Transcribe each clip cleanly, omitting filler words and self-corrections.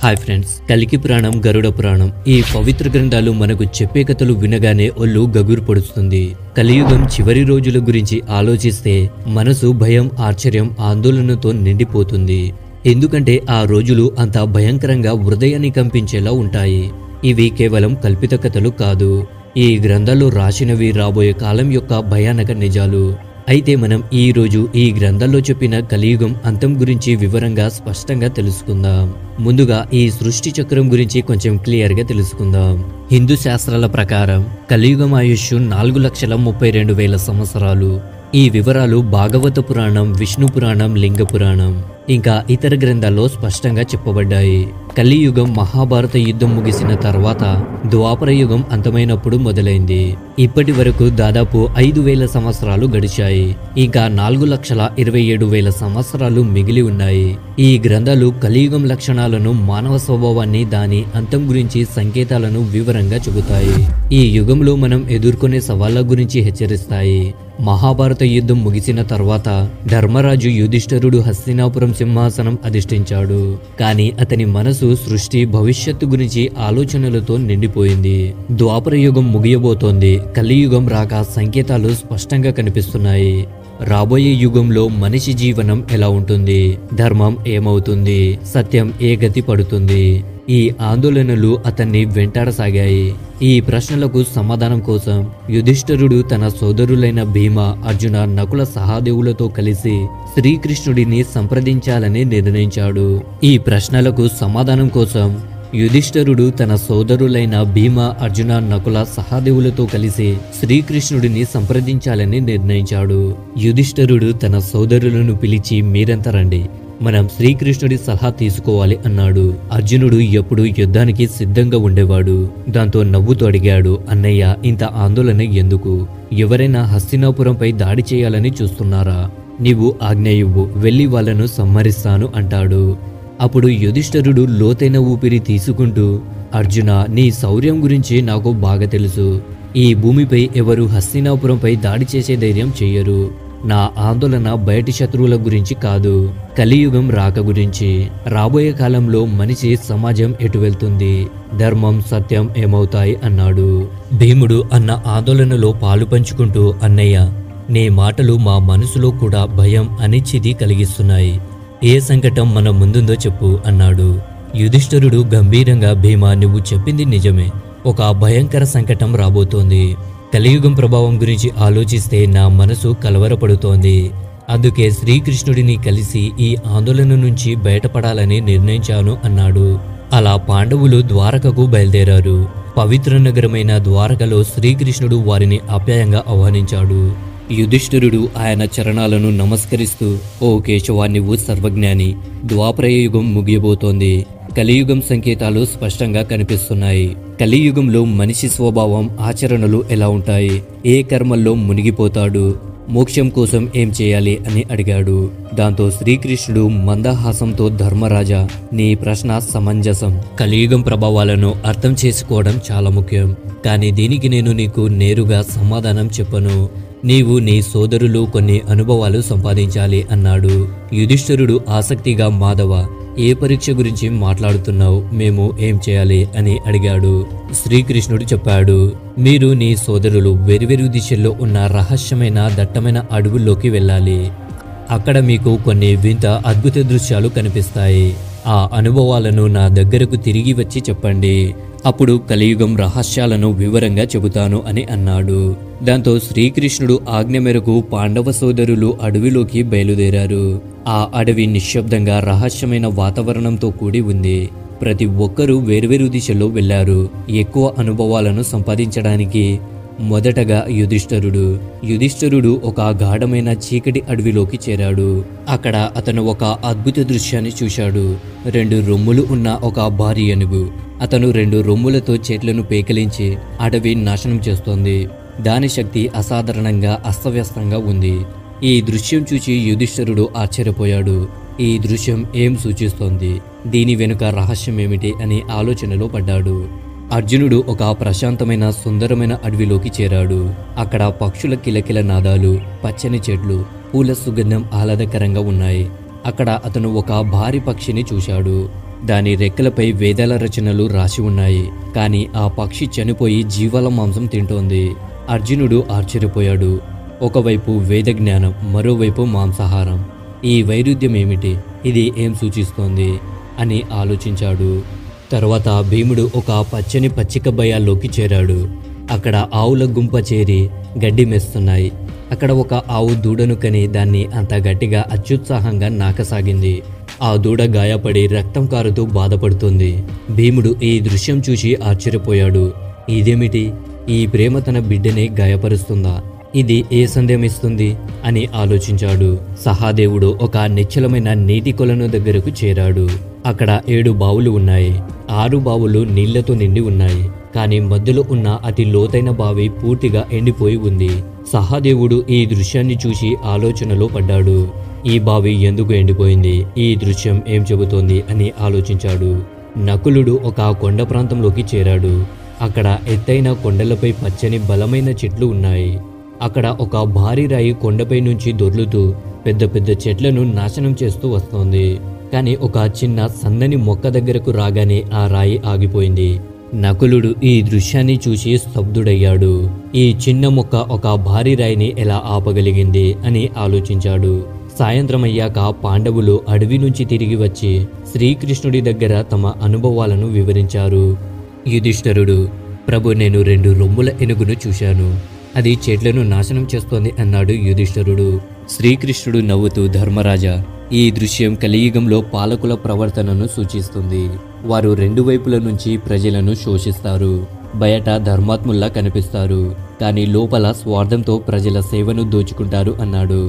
Hi friends, కలికి పురాణం, గరుడ పురాణం ఈ పవిత్ర గ్రంథాలు మనకు చెప్పే కథలు వినగానే ఒళ్ళు గగురు పొడుస్తుంది. కలియుగం చివరి రోజుల గురించి ఆలోచిస్తే మనసు భయం, ఆశ్చర్యం, ఆందోళనతో నిండిపోతుంది. ఎందుకంటే ఆ రోజులు అంత భయంకరంగా హృదయాన్ని కంపించేలా ఉంటాయి. ఇవి కేవలం కల్పిత కథలు కాదు, ఈ గ్రంథాల్లో రాసినవి రాబోయే కాలం యొక్క భయానక నిజాలు. అయితే మనం ఈ రోజు ఈ గ్రంథాల్లో చెప్పిన కలియుగం అంతం గురించి వివరంగా స్పష్టంగా తెలుసుకుందాం. ముందుగా ఈ సృష్టి చక్రం గురించి కొంచెం క్లియర్ గా తెలుసుకుందాం. హిందూ శాస్త్రాల ప్రకారం కలియుగం ఆయుష్ 4,32,000 సంవత్సరాలు. ఈ వివరాలు భాగవత పురాణం, విష్ణు పురాణం, లింగ పురాణం ఇంకా ఇతర గ్రంథాల్లో స్పష్టంగా చెప్పబడ్డాయి. కలియుగం మహాభారత యుద్ధం ముగిసిన తర్వాత ద్వాపర యుగం అంతమైనప్పుడు మొదలైంది. ఇప్పటి వరకు దాదాపు 5,000 సంవత్సరాలు గడిచాయి. ఇంకా 4,27,000 సంవత్సరాలు మిగిలి ఉన్నాయి. ఈ గ్రంథాలు కలియుగం లక్షణాలను, మానవ స్వభావాన్ని, దాని అంతం గురించి సంకేతాలను వివరంగా చెబుతాయి. ఈ యుగంలో మనం ఎదుర్కొనే సవాళ్ల గురించి హెచ్చరిస్తాయి. మహాభారత యుద్ధం ముగిసిన తర్వాత ధర్మరాజు యుధిష్ఠిరుడు హస్తినాపురం సింహాసనం అధిష్ఠించాడు. కానీ అతని మనసు సృష్టి భవిష్యత్తు గురించి ఆలోచనలతో నిండిపోయింది. ద్వాపర యుగం ముగియబోతోంది. కలియుగం రాక సంకేతాలు స్పష్టంగా కనిపిస్తున్నాయి. రాబోయే యుగంలో మనిషి జీవనం ఎలా ఉంటుంది, ధర్మం ఏమవుతుంది, సత్యం ఏ గతి పడుతుంది? ఈ ఆందోళనలు అతన్ని వెంటాడసాగాయి. ఈ ప్రశ్నలకు సమాధానం కోసం యుధిష్ఠిరుడు తన సోదరులైన భీమ, అర్జున, నకుల, సహదేవులతో కలిసి శ్రీకృష్ణుడిని సంప్రదించాలని నిర్ణయించాడు. ఈ ప్రశ్నలకు సమాధానం కోసం యుధిష్ఠిరుడు తన సోదరులైన భీమ, అర్జున, నకుల, సహదేవులతో కలిసి శ్రీకృష్ణుడిని సంప్రదించాలని నిర్ణయించాడు. యుధిష్ఠిరుడు తన సోదరులను పిలిచి, మీరంతా రండి, మనం శ్రీకృష్ణుడి సలహా తీసుకోవాలి అన్నాడు. అర్జునుడు ఎప్పుడు యుద్ధానికి సిద్ధంగా ఉండేవాడు. దాంతో నవ్వుతూ అడిగాడు, అన్నయ్య, ఇంత ఆందోళన ఎందుకు? ఎవరైనా హస్తినాపురంపై దాడి చేయాలని చూస్తున్నారా? నీవు ఆజ్ఞ ఇవ్వు, వెళ్ళి వాళ్ళను సంహరిస్తాను అంటాడు. అప్పుడు యుధిష్ఠిరుడు లోతైన ఊపిరి తీసుకుంటూ, అర్జున, నీ శౌర్యం గురించి నాకు బాగా తెలుసు. ఈ భూమిపై ఎవరు హస్తినాపురంపై దాడి చేసే ధైర్యం చెయ్యరు. నా ఆందోళన బయటి శత్రువుల గురించి కాదు, కలియుగం రాక గురించి. రాబోయే కాలంలో మనిషి సమాజం ఎటు వెళ్తుంది, ధర్మం, సత్యం ఏమవుతాయి అన్నాడు. భీముడు అన్న ఆందోళనలో పాలు పంచుకుంటూ, అన్నయ్య, నీ మాటలు మా మనసులో కూడా భయం, అనిశ్చితి కలిగిస్తున్నాయి. ఏ సంకటం మన ముందుందో చెప్పు అన్నాడు. యుధిష్ఠిరుడు గంభీరంగా, భీమా, నువ్వు చెప్పింది నిజమే. ఒక భయంకర సంకటం రాబోతోంది. కలియుగం ప్రభావం గురించి ఆలోచిస్తే నా మనసు కలవరపడుతోంది. అందుకే శ్రీకృష్ణుడిని కలిసి ఈ ఆందోళన నుంచి బయటపడాలని నిర్ణయించాను అన్నాడు. అలా పాండవులు ద్వారకకు బయలుదేరారు. పవిత్ర నగరమైన ద్వారకలో శ్రీకృష్ణుడు వారిని ఆప్యాయంగా ఆహ్వానించాడు. యుధిష్ఠిరుడు ఆయన చరణాలను నమస్కరిస్తూ, ఓ కేశవా, నువ్వు సర్వజ్ఞాని. ద్వాపర యుగం ముగియబోతోంది. కలియుగం సంకేతాలు స్పష్టంగా కనిపిస్తున్నాయి. కలియుగంలో మనిషి స్వభావం, ఆచరణలు ఎలా ఉంటాయి? ఏ కర్మల్లో మునిగిపోతాడు? మోక్షం కోసం ఏం చేయాలి అని అడిగాడు. దాంతో శ్రీకృష్ణుడు మందహాసంతో, ధర్మరాజా, నీ ప్రశ్న సమంజసం. కలియుగం ప్రభావాలను అర్థం చేసుకోవడం చాలా ముఖ్యం. కానీ దీనికి నేను నీకు నేరుగా సమాధానం చెప్పను. నీవు, నీ సోదరులు కొన్ని అనుభవాలు సంపాదించాలి అన్నాడు. యుధిష్ఠిరుడు ఆసక్తిగా, మాధవ, ఏ పరీక్ష గురించి మాట్లాడుతున్నావు? మేము ఏం చేయాలి అని అడిగాడు. శ్రీకృష్ణుడు చెప్పాడు, మీరు, నీ సోదరులు వేర్వేరు దిశల్లో ఉన్న రహస్యమైన దట్టమైన అడవుల్లోకి వెళ్ళాలి. అక్కడ మీకు కొన్ని వింత అద్భుత దృశ్యాలు కనిపిస్తాయి. ఆ అనుభవాలను నా దగ్గరకు తిరిగి వచ్చి చెప్పండి. అప్పుడు కలియుగం రహస్యాలను వివరంగా చెబుతాను అని అన్నాడు. దాంతో శ్రీకృష్ణుడు ఆజ్ఞ మేరకు పాండవ సోదరులు అడవిలోకి బయలుదేరారు. ఆ అడవి నిశ్శబ్దంగా, రహస్యమైన వాతావరణంతో కూడి ఉంది. ప్రతి ఒక్కరూ వేర్వేరు దిశలో వెళ్లారు. ఎక్కువ అనుభవాలను సంపాదించడానికి మొదటగా యుధిష్ఠిరుడు ఒక గాఢమైన చీకటి అడవిలోకి చేరాడు. అక్కడ అతను ఒక అద్భుత దృశ్యాన్ని చూశాడు. 2 రొమ్ములు ఉన్న ఒక భారీ ఏనుగు. అతను 2 రొమ్ములతో చెట్లను పేకిలించి అడవి నాశనం చేస్తోంది. దాని శక్తి అసాధారణంగా, అస్తవ్యస్తంగా ఉంది. ఈ దృశ్యం చూసి యుధిష్ఠిరుడు ఆశ్చర్యపోయాడు. ఈ దృశ్యం ఏం సూచిస్తోంది? దీని వెనుక రహస్యం ఏమిటి అని ఆలోచనలో పడ్డాడు. అర్జునుడు ఒక ప్రశాంతమైన, సుందరమైన అడవిలోకి చేరాడు. అక్కడ పక్షుల కిలకిల నాదాలు, పచ్చని చెట్లు, పూల సుగంధం ఆహ్లాదకరంగా ఉన్నాయి. అక్కడ అతను ఒక భారీ పక్షిని చూశాడు. దాని రెక్కలపై వేదాల రచనలు రాసి ఉన్నాయి. కానీ ఆ పక్షి చనిపోయి జీవాల మాంసం తింటోంది. అర్జునుడు ఆశ్చర్యపోయాడు. ఒకవైపు వేద జ్ఞానం, మరోవైపు మాంసాహారం. ఈ వైరుధ్యం ఏమిటి? ఇది ఏం సూచిస్తోంది అని ఆలోచించాడు. తర్వాత భీముడు ఒక పచ్చని పచ్చిక బయాల్లోకి చేరాడు. అక్కడ ఆవుల గుంప చేరి గడ్డి మేస్తున్నాయి. అక్కడ ఒక ఆవు దూడను కని దాన్ని అంత గట్టిగా అత్యుత్సాహంగా నాకసాగింది. ఆ దూడ గాయపడి రక్తం కారుతూ బాధపడుతుంది. భీముడు ఈ దృశ్యం చూసి ఆశ్చర్యపోయాడు. ఇదేమిటి? ఈ ప్రేమ తన బిడ్డనే గాయపరుస్తుందా? ఇది ఏ సందేహం ఇస్తుంది అని ఆలోచించాడు. సహాదేవుడు ఒక నిశ్చలమైన నీటి కొలను దగ్గరకు చేరాడు. అక్కడ 7 బావులు ఉన్నాయి. 6 బావులు నీళ్లతో నిండి ఉన్నాయి. కానీ మధ్యలో ఉన్న అతి లోతైన బావి పూర్తిగా ఎండిపోయి ఉంది. సహాదేవుడు ఈ దృశ్యాన్ని చూసి ఆలోచనలో పడ్డాడు. ఈ బావి ఎందుకు ఎండిపోయింది? ఈ దృశ్యం ఏం చెబుతోంది అని ఆలోచించాడు. నకులుడు ఒక కొండ ప్రాంతంలోకి చేరాడు. అక్కడ ఎత్తైన కొండలపై పచ్చని బలమైన చెట్లు ఉన్నాయి. అక్కడ ఒక భారీ రాయి కొండపై నుంచి దొర్లుతూ పెద్ద పెద్ద చెట్లను నాశనం చేస్తూ వస్తోంది. కానీ ఒక చిన్న సన్నని మొక్క దగ్గరకు రాగానే ఆ రాయి ఆగిపోయింది. నకులుడు ఈ దృశ్యాన్ని చూసి స్తబ్దుడయ్యాడు. ఈ చిన్న మొక్క ఒక భారీ రాయిని ఎలా ఆపగలిగింది అని ఆలోచించాడు. సాయంత్రం అయ్యాక పాండవులు అడవి నుంచి తిరిగి వచ్చి శ్రీకృష్ణుడి దగ్గర తమ అనుభవాలను వివరించారు. యుధిష్ఠిరుడు, ప్రభు, నేను 2 రొమ్ముల ఏనుగును చూశాను. అది చెట్లను నాశనం చేస్తోంది అన్నాడు యుధిష్ఠిరుడు. శ్రీకృష్ణుడు నవ్వుతూ, ధర్మరాజా, ఈ దృశ్యం కలియుగంలో పాలకుల ప్రవర్తనను సూచిస్తుంది. వారు 2 వైపుల నుంచి ప్రజలను శోషిస్తారు. బయట ధర్మాత్ముల్లా కనిపిస్తారు, కానీ లోపల స్వార్థంతో ప్రజల సేవను దోచుకుంటారు అన్నాడు.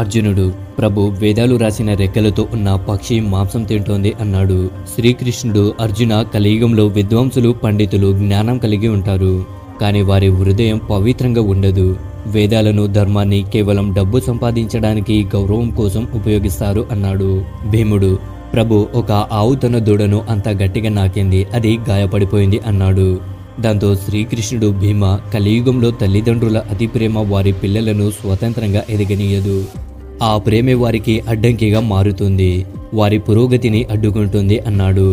అర్జునుడు, ప్రభు, వేదాలు రాసిన రెక్కలతో ఉన్న పక్షి మాంసం తింటోంది అన్నాడు. శ్రీకృష్ణుడు, అర్జున, కలియుగంలో విద్వాంసులు, పండితులు జ్ఞానం కలిగి ఉంటారు, కానీ వారి హృదయం పవిత్రంగా ఉండదు. వేదాలను, ధర్మాన్ని కేవలం డబ్బు సంపాదించడానికి, గౌరవం కోసం ఉపయోగిస్తారు అన్నాడు. భీముడు, ప్రభు, ఒక ఆవు తన దూడను అంత గట్టిగా నాకింది, అది గాయపడిపోయింది అన్నాడు. దాంతో శ్రీకృష్ణుడు, భీమ, కలియుగంలో తల్లిదండ్రుల అతి ప్రేమ వారి పిల్లలను స్వతంత్రంగా ఎదగనీయదు. ఆ ప్రేమే వారికి అడ్డంకిగా మారుతుంది, వారి పురోగతిని అడ్డుకుంటుంది అన్నాడు.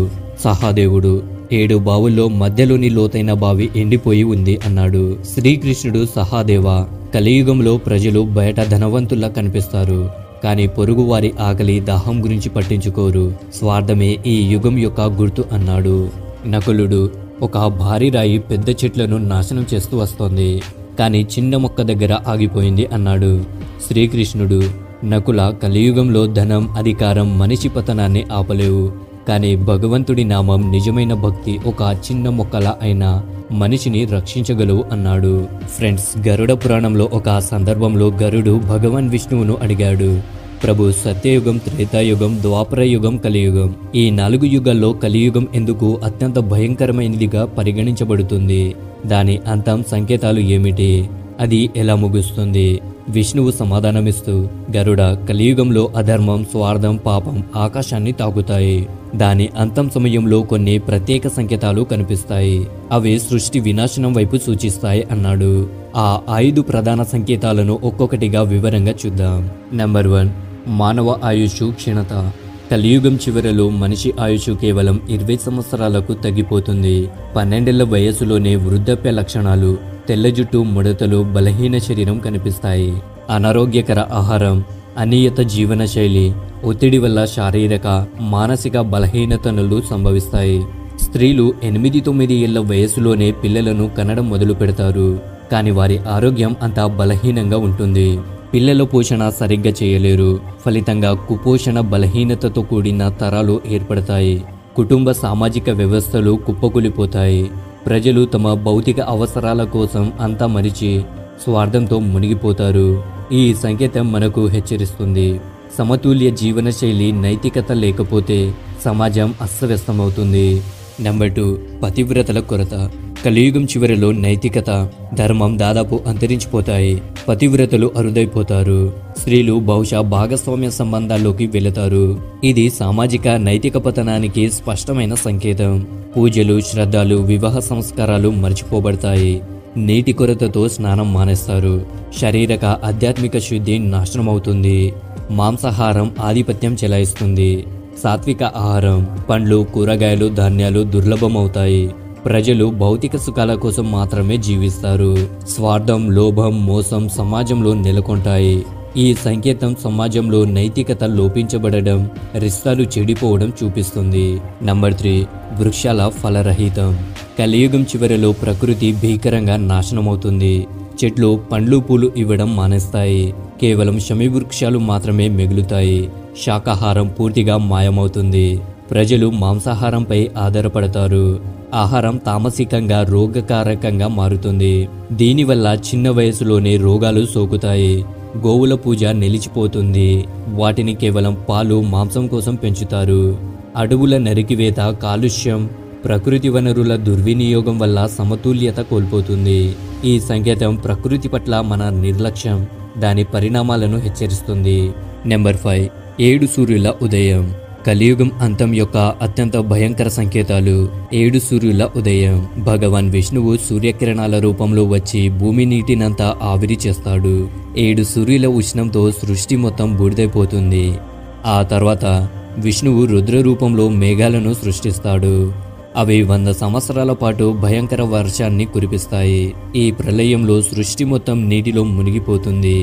సహాదేవుడు, 7 బావుల్లో మధ్యలోని లోతైన బావి ఎండిపోయి ఉంది అన్నాడు. శ్రీకృష్ణుడు, సహాదేవ, కలియుగంలో ప్రజలు బయట ధనవంతుల్లా కనిపిస్తారు, కానీ పొరుగు వారి ఆకలి, దాహం గురించి పట్టించుకోరు. స్వార్థమే ఈ యుగం యొక్క గుర్తు అన్నాడు. నకులుడు, ఒక భారీ రాయి పెద్ద చెట్లను నాశనం చేస్తూ వస్తోంది, కానీ చిన్న మొక్క దగ్గర ఆగిపోయింది అన్నాడు. శ్రీకృష్ణుడు, నకుల, కలియుగంలో ధనం, అధికారం మనిషి పతనాన్ని ఆపలేవు, కానీ భగవంతుడి నామం, నిజమైన భక్తి ఒక చిన్న మొక్కలా అయినా మనిషిని రక్షించగలవు అన్నాడు. ఫ్రెండ్స్, గరుడ పురాణంలో ఒక సందర్భంలో గరుడు భగవాన్ విష్ణువును అడిగాడు, ప్రభు, సత్యయుగం, త్రేతాయుగం, ద్వాపర యుగం, కలియుగం, ఈ 4 యుగాల్లో కలియుగం ఎందుకు అత్యంత భయంకరమైనదిగా పరిగణించబడుతుంది? దాని అంతం సంకేతాలు ఏమిటి? అది ఎలా ముగుస్తుంది? విష్ణువు సమాధానమిస్తూ, గరుడ, కలియుగంలో అధర్మం, స్వార్థం, పాపం ఆకాశాన్ని తాకుతాయి. దాని అంతం సమయంలో కొన్ని ప్రత్యేక సంకేతాలు కనిపిస్తాయి. అవి సృష్టి వినాశనం వైపు సూచిస్తాయి అన్నాడు. ఆ 5 ప్రధాన సంకేతాలను ఒక్కొక్కటిగా వివరంగా చూద్దాం. నెంబర్ 1, మానవ ఆయుష్ క్షీణత. కలియుగం చివరలో మనిషి ఆయుష్ కేవలం 20 సంవత్సరాలకు తగ్గిపోతుంది. 12 ఏళ్ల వయసులోనే వృద్ధాప్య లక్షణాలు, తెల్ల జుట్టు, ముడతలు, బలహీన శరీరం కనిపిస్తాయి. అనారోగ్యకర ఆహారం, అనియత జీవన శైలి, ఒత్తిడి వల్ల శారీరక, మానసిక బలహీనతలు సంభవిస్తాయి. స్త్రీలు 8-9 ఏళ్ల వయసులోనే పిల్లలను కనడం మొదలు పెడతారు, కానీ వారి ఆరోగ్యం అంతా బలహీనంగా ఉంటుంది. పిల్లల పోషణ సరిగ్గా చేయలేరు. ఫలితంగా కుపోషణ, బలహీనతతో కూడిన తరాలు ఏర్పడతాయి. కుటుంబ, సామాజిక వ్యవస్థలు కుప్పకూలిపోతాయి. ప్రజలు తమ భౌతిక అవసరాల కోసం అంతా మరిచి స్వార్థంతో మునిగిపోతారు. ఈ సంకేతం మనకు హెచ్చరిస్తుంది, సమతుల్య జీవనశైలి, నైతికత లేకపోతే సమాజం అస్తవ్యస్తమవుతుంది. నెంబర్ 2, పతివ్రతల కొరత. కలియుగం చివరిలో నైతికత, ధర్మం దాదాపు అంతరించిపోతాయి. పతివ్రతలు అరుదైపోతారు. స్త్రీలు బహుశా భాగస్వామ్య సంబంధాల్లోకి వెళతారు. ఇది సామాజిక నైతిక పతనానికి స్పష్టమైన సంకేతం. పూజలు, శ్రద్ధలు, వివాహ సంస్కారాలు మర్చిపోబడతాయి. నీటి కొరతతో స్నానం మానేస్తారు. శారీరక, ఆధ్యాత్మిక శుద్ధి నాశనమవుతుంది. మాంసాహారం ఆధిపత్యం చెలాయిస్తుంది. సాత్విక ఆహారం, పండ్లు, కూరగాయలు, ధాన్యాలు దుర్లభమవుతాయి. ప్రజలు భౌతిక సుఖాల కోసం మాత్రమే జీవిస్తారు. స్వార్థం, లోభం, మోసం సమాజంలో నెలకొంటాయి. ఈ సంకేతం సమాజంలో నైతికత లోపించబడడం, రిష్తాలు చెడిపోవడం చూపిస్తుంది. నంబర్ 3, వృక్షాల ఫలరహితం. కలియుగం చివరిలో ప్రకృతి భీకరంగా నాశనమవుతుంది. చెట్లు పండ్లు పూలు ఇవ్వడం మానేస్తాయి. కేవలం శమీ వృక్షాలు మాత్రమే మిగులుతాయి. శాకాహారం పూర్తిగా మాయమవుతుంది. ప్రజలు మాంసాహారంపై ఆధారపడతారు. ఆహారం తామసికంగా రోగకారకంగా మారుతుంది. దీనివల్ల చిన్న వయసులోనే రోగాలు సోకుతాయి. గోవుల పూజ నిలిచిపోతుంది. వాటిని కేవలం పాలు, మాంసం కోసం పెంచుతారు. అడవుల నరికివేత, కాలుష్యం, ప్రకృతి వనరుల దుర్వినియోగం వల్ల సమతుల్యత కోల్పోతుంది. ఈ సంకేతం ప్రకృతి పట్ల మన నిర్లక్ష్యం, దాని పరిణామాలను హెచ్చరిస్తుంది. నెంబర్ 5, 7 సూర్యుల ఉదయం. కలియుగం అంతం యొక్క అత్యంత భయంకర సంకేతాలు. 7 సూర్యుల ఉదయం. భగవాన్ విష్ణువు సూర్యకిరణాల రూపంలో వచ్చి భూమి నీటినంతా ఆవిరి చేస్తాడు. 7 సూర్యుల ఉష్ణంతో సృష్టి మొత్తం బూడిదైపోతుంది. ఆ తర్వాత విష్ణువు రుద్ర రూపంలో మేఘాలను సృష్టిస్తాడు. అవి 100 సంవత్సరాల పాటు భయంకర వర్షాన్ని కురిపిస్తాయి. ఈ ప్రళయంలో సృష్టి మొత్తం నీటిలో మునిగిపోతుంది.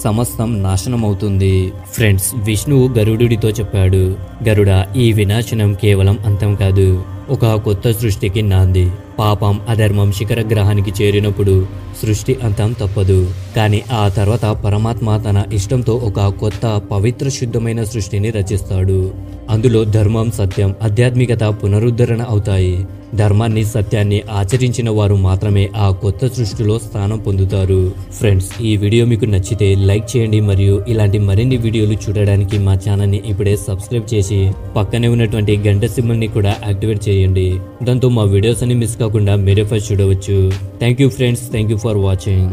సమస్తం నాశనమవుతుంది. ఫ్రెండ్స్, విష్ణువు గరుడుడితో చెప్పాడు, గరుడ, ఈ వినాశనం కేవలం అంతం కాదు, ఒక కొత్త సృష్టికి నాంది. పాపం, అధర్మం శిఖర గ్రహానికి చేరినప్పుడు సృష్టి అంతం తప్పదు. కానీ ఆ తర్వాత పరమాత్మ తన ఇష్టంతో ఒక కొత్త పవిత్ర శుద్ధమైన సృష్టిని రచిస్తాడు. అందులో ధర్మం, సత్యం, ఆధ్యాత్మికత పునరుద్ధరణ అవుతాయి. ధర్మాన్ని, సత్యాన్ని ఆచరించిన వారు మాత్రమే ఆ కొత్త సృష్టిలో స్థానం పొందుతారు. ఫ్రెండ్స్, ఈ వీడియో మీకు నచ్చితే లైక్ చేయండి మరియు ఇలాంటి మరిన్ని వీడియోలు చూడడానికి మా ఛానల్ని ఇప్పుడే సబ్స్క్రైబ్ చేసి పక్కనే ఉన్నటువంటి గంట సింబల్ని కూడా యాక్టివేట్ చేయండి. దాంతో మా వీడియోస్ అన్ని మిస్ కాకుండా మీరే ఫస్ట్ చూడవచ్చు. Thank you friends, thank you for watching.